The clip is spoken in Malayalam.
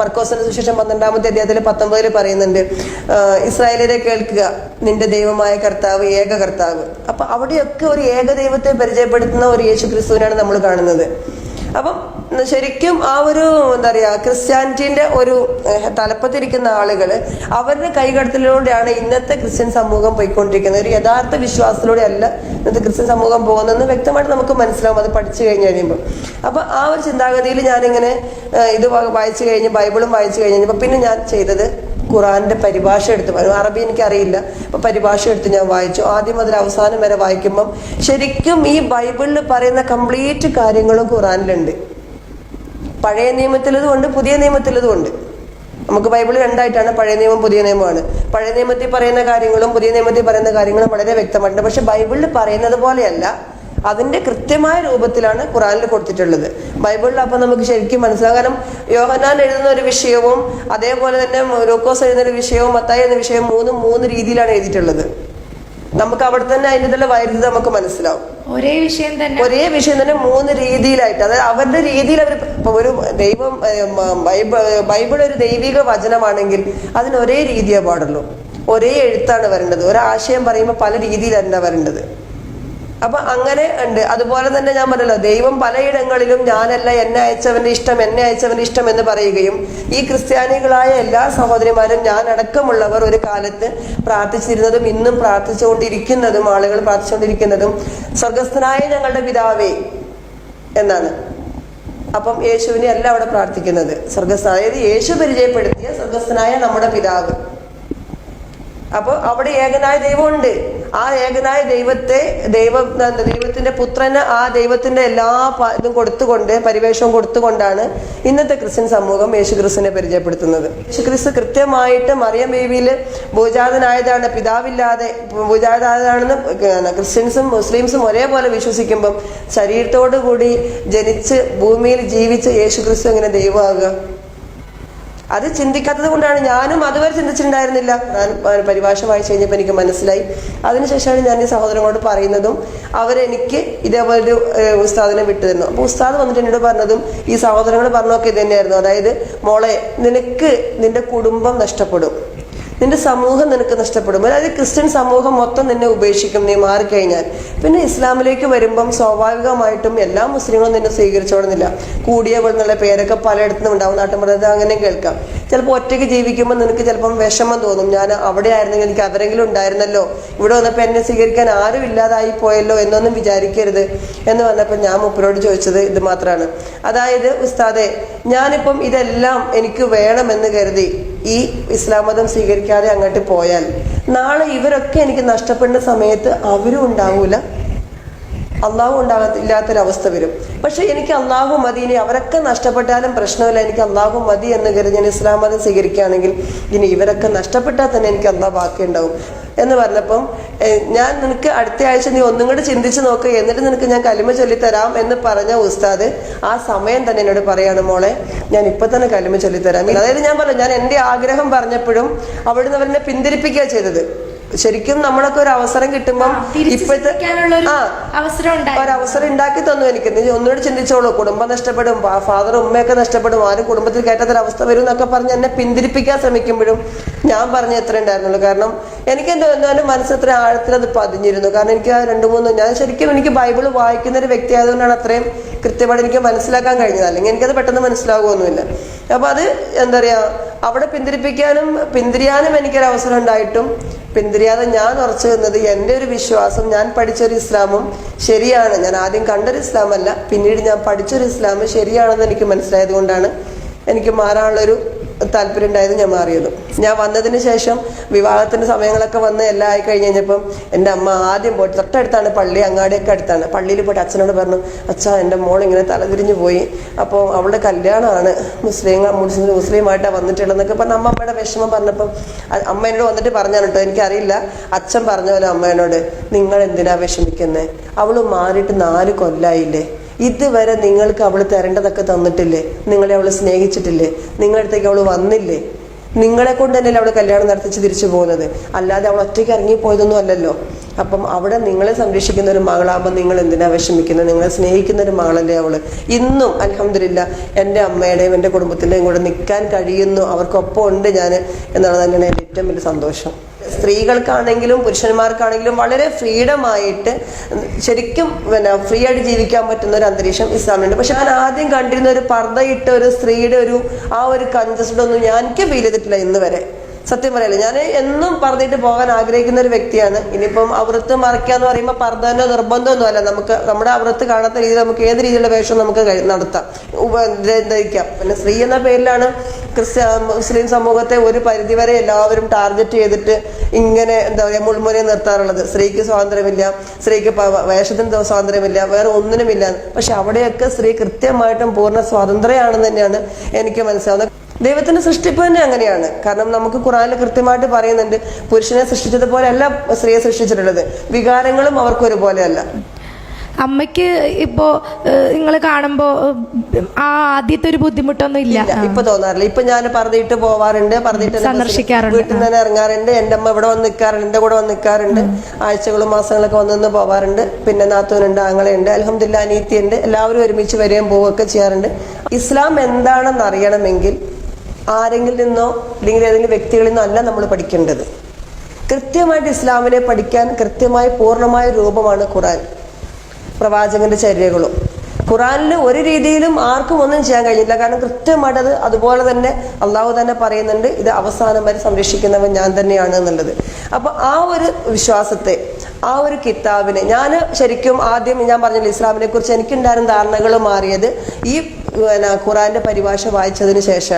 മർക്കോസിന്റെ സുവിശേഷം 12-ാമത്തെ അധ്യായത്തിൽ 19 പറയുന്നുണ്ട്, ഇസ്രായേലിനെ കേൾക്കുക, നിന്റെ ദൈവമായ കർത്താവ് ഏക കർത്താവ്. അപ്പൊ അവിടെയൊക്കെ ഒരു ഏക ദൈവത്തെ പരിചയപ്പെടുത്തുന്ന ഒരു യേശു ക്രിസ്തുവിനാണ് നമ്മൾ കാണുന്നത്. അപ്പം ശരിക്കും ആ ഒരു എന്താ പറയാ, ക്രിസ്ത്യാനിറ്റിന്റെ ഒരു തലപ്പത്തിരിക്കുന്ന ആളുകള് അവരുടെ കൈകടത്തലിലൂടെയാണ് ഇന്നത്തെ ക്രിസ്ത്യൻ സമൂഹം പോയിക്കൊണ്ടിരിക്കുന്നത്. ഒരു യഥാർത്ഥ വിശ്വാസത്തിലൂടെ അല്ല ഇന്നത്തെ ക്രിസ്ത്യൻ സമൂഹം പോകുന്നതെന്ന് വ്യക്തമായിട്ട് നമുക്ക് മനസ്സിലാവും അത് പഠിച്ചു കഴിഞ്ഞ് കഴിയുമ്പോൾ. അപ്പൊ ആ ഒരു ചിന്താഗതിയിൽ ഞാനിങ്ങനെ ഇത് വായിച്ചു കഴിഞ്ഞ്, ബൈബിളും വായിച്ചു കഴിഞ്ഞപ്പോൾ പിന്നെ ഞാൻ ചെയ്തത് ഖുറാന്റെ പരിഭാഷ എടുത്ത്, അറബി എനിക്കറിയില്ല, അപ്പൊ പരിഭാഷ എടുത്ത് ഞാൻ വായിച്ചു. ആദ്യം മുതൽ അവസാനം വരെ വായിക്കുമ്പം ശരിക്കും ഈ ബൈബിളിൽ പറയുന്ന കംപ്ലീറ്റ് കാര്യങ്ങളും ഖുറാനിലുണ്ട്. പഴയ നിയമത്തിലതും ഉണ്ട്, പുതിയ നിയമത്തിലതും ഉണ്ട്. നമുക്ക് ബൈബിൾ രണ്ടായിട്ടാണ്, പഴയ നിയമം പുതിയ നിയമമാണ്. പഴയ നിയമത്തിൽ പറയുന്ന കാര്യങ്ങളും പുതിയ നിയമത്തിൽ പറയുന്ന കാര്യങ്ങളും വളരെ വ്യക്തമായിട്ടുണ്ട്. പക്ഷെ ബൈബിളിൽ പറയുന്നത് പോലെയല്ല, അതിന്റെ കൃത്യമായ രൂപത്തിലാണ് ഖുറാനിൽ കൊടുത്തിട്ടുള്ളത്. ബൈബിളിൽ അപ്പൊ നമുക്ക് ശരിക്കും മനസ്സിലാകും. കാരണം യോഹന്നാൻ എഴുതുന്ന ഒരു വിഷയവും അതേപോലെ തന്നെ ലൂക്കോസ് എഴുതുന്ന ഒരു വിഷയവും മത്തായി എന്ന വിഷയവും മൂന്ന് രീതിയിലാണ് എഴുതിയിട്ടുള്ളത്. നമുക്ക് അവിടെ തന്നെ അതിൻ്റെ വൈരുദ്ധ്യം നമുക്ക് മനസ്സിലാവും. ഒരേ വിഷയം തന്നെ 3 രീതിയിലായിട്ട്, അതായത് അവരുടെ രീതിയിൽ അവർ ഒരു ദൈവം ബൈബിൾ ഒരു ദൈവിക വചനമാണെങ്കിൽ അതിന് ഒരേ രീതിയേ പാടുള്ളൂ, ഒരേ എഴുത്താണ് വരേണ്ടത്. ഒരാശയം പറയുമ്പോൾ പല രീതിയിലല്ല വരേണ്ടത്. അപ്പൊ അങ്ങനെ ഉണ്ട്. അതുപോലെ തന്നെ ഞാൻ പറഞ്ഞല്ലോ, ദൈവം പലയിടങ്ങളിലും ഞാനല്ല എന്നെ അയച്ചവന്റെ ഇഷ്ടം എന്ന് പറയുകയും ഈ ക്രിസ്ത്യാനികളായ എല്ലാ സഹോദരിമാരും ഞാൻ അടക്കമുള്ളവർ ഒരു കാലത്ത് പ്രാർത്ഥിച്ചിരുന്നതും ഇന്നും പ്രാർത്ഥിച്ചുകൊണ്ടിരിക്കുന്നതും ആളുകൾ പ്രാർത്ഥിച്ചുകൊണ്ടിരിക്കുന്നതും സ്വർഗസ്ഥനായ ഞങ്ങളുടെ പിതാവേ എന്നാണ്. അപ്പം യേശുവിനെ അല്ല അവിടെ പ്രാർത്ഥിക്കുന്നത്, സ്വർഗസ്ഥനായ യേശു പരിചയപ്പെടുത്തിയ സ്വർഗസ്ഥനായ നമ്മുടെ പിതാവ്. അപ്പൊ അവിടെ ഏകനായ ദൈവമുണ്ട്. ആ ഏകനായ ദൈവത്തിന്റെ പുത്രന് ആ ദൈവത്തിന്റെ എല്ലാ ഇതും കൊടുത്തുകൊണ്ട്, പരിവേഷവും കൊടുത്തുകൊണ്ടാണ് ഇന്നത്തെ ക്രിസ്ത്യൻ സമൂഹം യേശുക്രിസ്തുവിനെ പരിചയപ്പെടുത്തുന്നത്. യേശുക്രിസ്തു കൃത്യമായിട്ട് മറിയം ബേബിയില് ഭൂജാതനായതാണ്, പിതാവില്ലാതെ ഭൂജാതനാണെന്ന് ക്രിസ്ത്യൻസും മുസ്ലിംസും ഒരേപോലെ വിശ്വസിക്കുമ്പം ശരീരത്തോടു കൂടി ജനിച്ച് ഭൂമിയിൽ ജീവിച്ച് യേശുക്രിസ്തു എങ്ങനെ ദൈവമാകുക? അത് ചിന്തിക്കാത്തത് കൊണ്ടാണ്. ഞാനും അതുവരെ ചിന്തിച്ചിട്ടുണ്ടായിരുന്നില്ല. ഞാൻ പരിഭാഷ വായിച്ചു കഴിഞ്ഞപ്പോൾ എനിക്ക് മനസ്സിലായി. അതിനുശേഷമാണ് ഞാൻ ഈ സഹോദരങ്ങളോട് പറയുന്നതും അവരെനിക്ക് ഇതേപോലൊരു ഉസ്താദിനെ വിട്ടുതരുന്നു. അപ്പൊ ഉസ്താദ് വന്നിട്ട് എന്നോട് പറഞ്ഞതും ഈ സഹോദരങ്ങൾ പറഞ്ഞൊക്കെ ഇത് തന്നെയായിരുന്നു. അതായത്, മോളെ, നിനക്ക് നിന്റെ കുടുംബം നഷ്ടപ്പെടും, നിന്റെ സമൂഹം നിനക്ക് നഷ്ടപ്പെടും. അതായത് ക്രിസ്ത്യൻ സമൂഹം മൊത്തം നിന്നെ ഉപേക്ഷിക്കും നീ മാറിക്കഴിഞ്ഞാൽ. പിന്നെ ഇസ്ലാമിലേക്ക് വരുമ്പം സ്വാഭാവികമായിട്ടും എല്ലാ മുസ്ലിങ്ങളും നിന്നെ സ്വീകരിച്ചോടുന്നില്ല. കൂടിയവൾ എന്നുള്ള പേരൊക്കെ പലയിടത്തും ഉണ്ടാവും, നാട്ടിൻപുറത്ത് അങ്ങനെ കേൾക്കാം. ചിലപ്പോൾ ഒറ്റയ്ക്ക് ജീവിക്കുമ്പോൾ നിനക്ക് ചിലപ്പം വിഷമം തോന്നും, ഞാൻ അവിടെ ആയിരുന്നെങ്കിൽ എനിക്ക് അവരെങ്കിലും ഉണ്ടായിരുന്നല്ലോ, ഇവിടെ വന്നപ്പോൾ എന്നെ സ്വീകരിക്കാൻ ആരും ഇല്ലാതായി പോയല്ലോ എന്നൊന്നും വിചാരിക്കരുത് എന്ന് പറഞ്ഞപ്പോൾ ഞാൻ മൂപ്പരോട് ചോദിച്ചത് ഇത് മാത്രമാണ്. അതായത്, ഉസ്താദെ, ഞാനിപ്പം ഇതെല്ലാം എനിക്ക് വേണമെന്ന് കരുതി ഈ ഇസ്ലാം മതം സ്വീകരിക്കാതെ അങ്ങോട്ട് പോയാൽ നാളെ ഇവരൊക്കെ എനിക്ക് നഷ്ടപ്പെടുന്ന സമയത്ത് അവരും ഉണ്ടാവൂല, അള്ളാഹു ഉണ്ടാകത്തില്ലാത്തൊരവസ്ഥ വരും. പക്ഷെ എനിക്ക് അള്ളാഹു മതി, ഇനി അവരൊക്കെ നഷ്ടപ്പെട്ടാലും പ്രശ്നമില്ല, എനിക്ക് അള്ളാഹു മതി എന്ന് കരുതി ഞാൻ ഇസ്ലാം മതം സ്വീകരിക്കുകയാണെങ്കിൽ ഇനി ഇവരൊക്കെ നഷ്ടപ്പെട്ടാൽ തന്നെ എനിക്ക് അള്ളാഹ് ബാക്കിയുണ്ടാവും എന്ന് പറഞ്ഞപ്പം, ഞാൻ നിനക്ക് അടുത്ത ആഴ്ച നീ ഒന്നും കൂടെ ചിന്തിച്ച് നോക്ക്, എന്നിട്ട് നിനക്ക് ഞാൻ കലിമ ചൊല്ലിത്തരാം എന്ന് പറഞ്ഞ ഉസ്താദ് ആ സമയം തന്നെ എന്നോട് പറയാണ്, മോളെ, ഞാൻ ഇപ്പൊ തന്നെ കലിമ ചൊല്ലിത്തരാം. അതായത് ഞാൻ പറഞ്ഞു, ഞാൻ എന്റെ ആഗ്രഹം പറഞ്ഞപ്പോഴും അവിടുന്ന് അവരെന്നെ പിന്തിരിപ്പിക്കുക ചെയ്തത്. ശരിക്കും നമ്മളൊക്കെ ഒരു അവസരം കിട്ടുമ്പം ഇപ്പോഴത്തെ ഒരവസരം ഉണ്ടാക്കി തന്നു എനിക്ക്. നീ ഒന്നുകൂടി ചിന്തിച്ചോളൂ, കുടുംബം നഷ്ടപ്പെടും, ഫാദറും ഉമ്മയൊക്കെ നഷ്ടപ്പെടും, ആരും കുടുംബത്തിൽ കയറ്റാത്തൊരവസ്ഥ വരും എന്നൊക്കെ പറഞ്ഞ് എന്നെ പിന്തിരിപ്പിക്കാൻ ശ്രമിക്കുമ്പോഴും ഞാൻ പറഞ്ഞ എത്ര ഉണ്ടായിരുന്നുള്ളൂ. കാരണം എനിക്ക് എന്തായാലും മനസ്സെത്ര ആഴത്തിൽ അത് പതിഞ്ഞിരുന്നു. കാരണം എനിക്ക് ആ 2-3 ഞാൻ ശരിക്കും എനിക്ക് ബൈബിൾ വായിക്കുന്ന ഒരു വ്യക്തി ആയതുകൊണ്ടാണ് അത്രയും കൃത്യമായിട്ട് എനിക്ക് മനസ്സിലാക്കാൻ കഴിഞ്ഞത്. അല്ലെങ്കിൽ എനിക്കത് പെട്ടെന്ന് മനസ്സിലാകുമൊന്നുമില്ല. അപ്പൊ അത് എന്താ പറയാ, അവിടെ പിന്തിരിയാനും എനിക്കൊരവസരം ഉണ്ടായിട്ടും പിന്തിരിയാതെ ഞാൻ ഉറച്ചു നിന്നത് എൻ്റെ ഒരു വിശ്വാസം, ഞാൻ പഠിച്ചൊരു ഇസ്ലാമും ശരിയാണ്, ഞാൻ ആദ്യം കണ്ടൊരു ഇസ്ലാമല്ല, പിന്നീട് ഞാൻ പഠിച്ചൊരു ഇസ്ലാം ശരിയാണെന്ന് എനിക്ക് മനസ്സിലായത് കൊണ്ടാണ് എനിക്ക് മാറാനുള്ളൊരു താല്പര്യം ഉണ്ടായത്, ഞാൻ മാറിയതും. ഞാൻ വന്നതിന് ശേഷം വിവാഹത്തിന്റെ സമയങ്ങളൊക്കെ വന്ന് എല്ലാം ആയി കഴിഞ്ഞപ്പം എൻ്റെ അമ്മ ആദ്യം പോയിട്ട്, തൊട്ടടുത്താണ് പള്ളി, അങ്ങാടിയൊക്കെ അടുത്താണ്, പള്ളിയിൽ പോയിട്ട് അച്ഛനോട് പറഞ്ഞു, അച്ഛാ, എൻ്റെ മോൾ ഇങ്ങനെ തലതിരിഞ്ഞു പോയി, അപ്പോൾ അവളുടെ കല്യാണമാണ്, മുസ്ലിമായിട്ടാണ് വന്നിട്ടുള്ളതെന്നൊക്കെ പറഞ്ഞ അമ്മയുടെ വിഷമം പറഞ്ഞപ്പം അമ്മ എന്നോട് വന്നിട്ട് പറഞ്ഞാണ് കേട്ടോ, എനിക്കറിയില്ല, അച്ഛൻ പറഞ്ഞ പോലെ അമ്മ എന്നോട്, നിങ്ങൾ എന്തിനാ വിഷമിക്കുന്നത്, അവള് മാറിയിട്ട് 4 കൊല്ലായില്ലേ, ഇതുവരെ നിങ്ങൾക്ക് അവള് തരേണ്ടതൊക്കെ തന്നിട്ടില്ലേ, നിങ്ങളെ അവള് സ്നേഹിച്ചിട്ടില്ലേ, നിങ്ങളുടെ അടുത്തേക്ക് അവള് വന്നില്ലേ, നിങ്ങളെ കൊണ്ട് തന്നെയല്ലേ അവള് കല്യാണം നടത്തിച്ച് തിരിച്ചു പോകുന്നത്, അല്ലാതെ അവൾ ഒറ്റയ്ക്ക് ഇറങ്ങിപ്പോയതൊന്നും അല്ലല്ലോ. അപ്പം അവിടെ നിങ്ങളെ സംരക്ഷിക്കുന്ന ഒരു മകളാകുമ്പോൾ നിങ്ങൾ എന്തിനാ വിഷമിക്കുന്നത്? നിങ്ങളെ സ്നേഹിക്കുന്ന ഒരു മകളല്ലേ അവള്. ഇന്നും അൽഹംദുലില്ലാ എൻ്റെ അമ്മയുടെയും എൻ്റെ കുടുംബത്തിൻ്റെയും കൂടെ നിൽക്കാൻ കഴിയുന്നു, അവർക്കൊപ്പം ഉണ്ട് ഞാൻ എന്നുള്ളത് തന്നെയാണ് എൻ്റെ ഏറ്റവും വലിയ സന്തോഷം. സ്ത്രീകൾക്കാണെങ്കിലും പുരുഷന്മാർക്കാണെങ്കിലും വളരെ ഫ്രീഡമായിട്ട് ശരിക്കും ഫ്രീ ആയിട്ട് ജീവിക്കാൻ പറ്റുന്ന ഒരു അന്തരീക്ഷം ഇസ്ലാമിലുണ്ട്. പക്ഷെ ഞാൻ ആദ്യം കണ്ടിരുന്ന ഒരു പർദ്ദയിട്ട ഒരു സ്ത്രീയുടെ ആ ഒരു കൺജസ്റ്റഡ് ഒന്നും ഞാൻ എനിക്ക് ഫീൽ ചെയ്തിട്ടില്ല ഇന്ന് വരെ. സത്യം പറയല്ലേ, ഞാൻ എന്നും പറഞ്ഞിട്ട് പോകാൻ ആഗ്രഹിക്കുന്ന ഒരു വ്യക്തിയാണ്. ഇനിയിപ്പം അവൃത്ത് മറയ്ക്കാന്ന് പറയുമ്പോൾ പർദ്ദന്റെ നിർബന്ധമൊന്നും അല്ല. നമുക്ക് നമ്മുടെ അവൃത്ത് കാണാത്ത രീതിയിൽ നമുക്ക് ഏത് രീതിയിലുള്ള വേഷം നമുക്ക് നടത്താം, ധരിക്കാം. പിന്നെ സ്ത്രീ എന്ന പേരിലാണ് മുസ്ലിം സമൂഹത്തെ ഒരു പരിധിവരെ എല്ലാവരും ടാർഗറ്റ് ചെയ്തിട്ട് ഇങ്ങനെ എന്താ പറയുക മുൾമുനയെ നിർത്താറുള്ളത്. സ്ത്രീക്ക് സ്വാതന്ത്ര്യമില്ല, സ്ത്രീക്ക് വേഷത്തിന് സ്വാതന്ത്ര്യമില്ല, വേറെ ഒന്നിനുമില്ല. പക്ഷെ അവിടെയൊക്കെ സ്ത്രീ കൃത്യമായിട്ടും പൂർണ്ണ സ്വാതന്ത്ര്യമാണെന്ന് തന്നെയാണ് എനിക്ക് മനസ്സിലാവുന്നത്. ദൈവത്തിന്റെ സൃഷ്ടിപ്പ് തന്നെ അങ്ങനെയാണ്. കാരണം നമുക്ക് ഖുർആനിൽ കൃത്യമായിട്ട് പറയുന്നുണ്ട്, പുരുഷനെ സൃഷ്ടിച്ചതുപോലെ അല്ല സ്ത്രീയെ സൃഷ്ടിച്ചിട്ടുള്ളത്, വികാരങ്ങളും അവർക്ക് ഒരുപോലെയല്ല. അമ്മയ്ക്ക് ഇപ്പോ നിങ്ങൾ കാണുമ്പോ ആ ആദ്യത്തെ ഒരു ബുദ്ധിമുട്ടൊന്നും ഇല്ല? ഇപ്പൊ തോന്നാറില്ല. ഇപ്പൊ ഞാൻ പറഞ്ഞിട്ട് പോവാറുണ്ട്, പറഞ്ഞിട്ട് സന്ദർശിക്കാറുണ്ട്, വീട്ടിൽ തന്നെ ഇറങ്ങാറുണ്ട്. എൻ്റെ അമ്മ ഇവിടെ വന്ന് നിൽക്കാറുണ്ട്, എൻ്റെ കൂടെ വന്ന് നിൽക്കാറുണ്ട്. ആഴ്ചകളും മാസങ്ങളൊക്കെ വന്നു പോവാറുണ്ട്. പിന്നെ നാത്തൂനുണ്ട്, ആങ്ങളയുണ്ട്, അൽഹംദുലില്ലാ അനീത്തിയുണ്ട്. എല്ലാവരും ഒരുമിച്ച് വരികയും പോവുകയൊക്കെ ചെയ്യാറുണ്ട്. ഇസ്ലാം എന്താണെന്ന് അറിയണമെങ്കിൽ ആരെങ്കിലും നിന്നോ അല്ലെങ്കിൽ ഏതെങ്കിലും വ്യക്തികളിൽ നിന്നോ അല്ല നമ്മൾ പഠിക്കേണ്ടത്. കൃത്യമായിട്ട് ഇസ്ലാമിനെ പഠിക്കാൻ കൃത്യമായ പൂർണ്ണമായ രൂപമാണ് ഖുർആൻ, പ്രവാചകന്റെ ചര്യകളും. ഖുറാനിൽ ഒരു രീതിയിലും ആർക്കും ഒന്നും ചെയ്യാൻ കഴിഞ്ഞില്ല. കാരണം കൃത്യമായിട്ട് അത് അതുപോലെ തന്നെ അള്ളാഹു തന്നെ പറയുന്നുണ്ട്, ഇത് അവസാനം വരെ സംരക്ഷിക്കുന്നവൻ ഞാൻ തന്നെയാണ് എന്നുള്ളത്. അപ്പൊ ആ ഒരു വിശ്വാസത്തെ, ആ ഒരു കിതാബിനെ ഞാൻ ശരിക്കും ആദ്യം ഞാൻ പറഞ്ഞില്ല, ഇസ്ലാമിനെ കുറിച്ച് എനിക്കുണ്ടായിരുന്ന ധാരണകൾ മാറിയത് ഈ ഖുറാന്റെ പരിഭാഷ വായിച്ചതിന് ശേഷമാണ്.